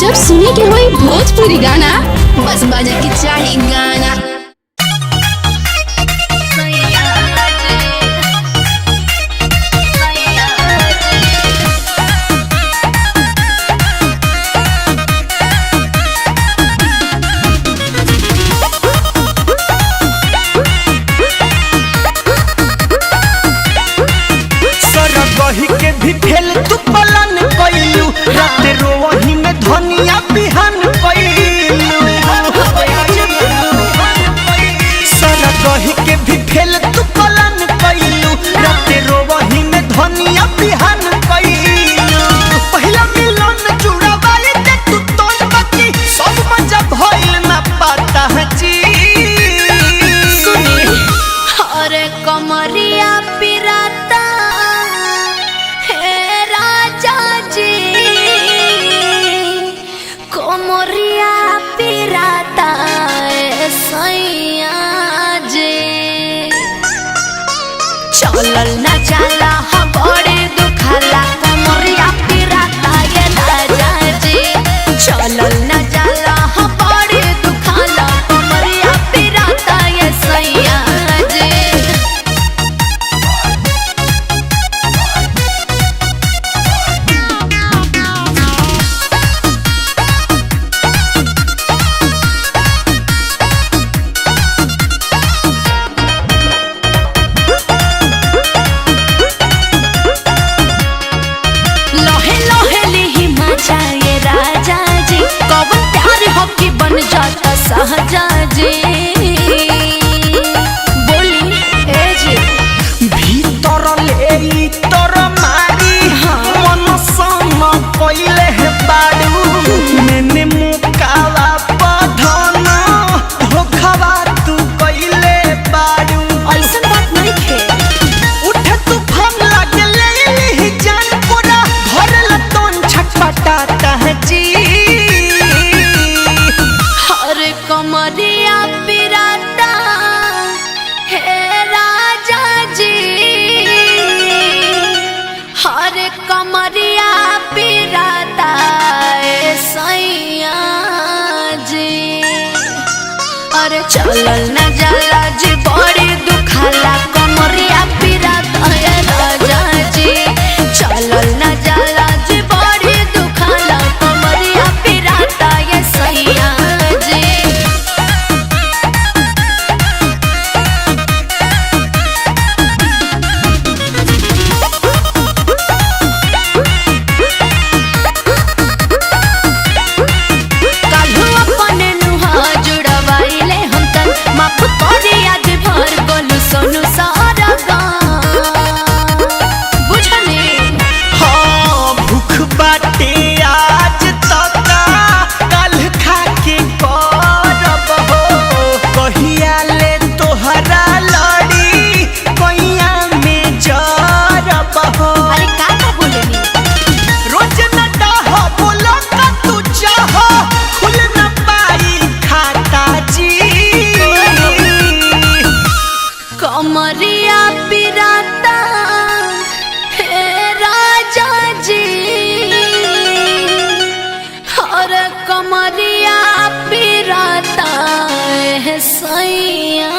जब सुने के होई भोजपुरी गाना बस बजे के चाही गाना। सरगही के भी फेल तू पलन कइलू, रात रोवही में धनिया बिहान कइलू। सरगही के भी फेल तू पलन कइलू, रात रोवही में धनिया बिहान कइलू। पहिला मिलन जुड़ावाई दे तू तोन बाकी सब मजा भइल ना पता जी। सुनी अरे कमरिया पिराता कोमरिया पिराता सैया जे चलल ना जाला बड़े दुखाला। कोमरिया पिराता ये राजा जे चलल ना जाला बड़े दुखाला। कोमरिया पिराता ये सैया जे। बन जाता सहजा जी बोली ए जी भीतर ले तोर मारी मन सम कइले हे बाड़ू। मैंने मुकावा पधन धोखावा तू कइले बाड़ू। ऐसन बात नहीं खे उठे तूफान लागे ले जान पूरा घर लतन छटपटाता है जी। कमरिया पिराता हे राजा जी हर कमरिया पिराता सैया जी। अरे चलल न जाला जी बड़ी दुखाला। कमरिया पिराता हे राजा जी चलल न जाला जी बड़ी दुखाला। कमरिया पिराता ये सैया जी। कमरिया पिराता हे राजा जी और कमरिया पिराता है सैया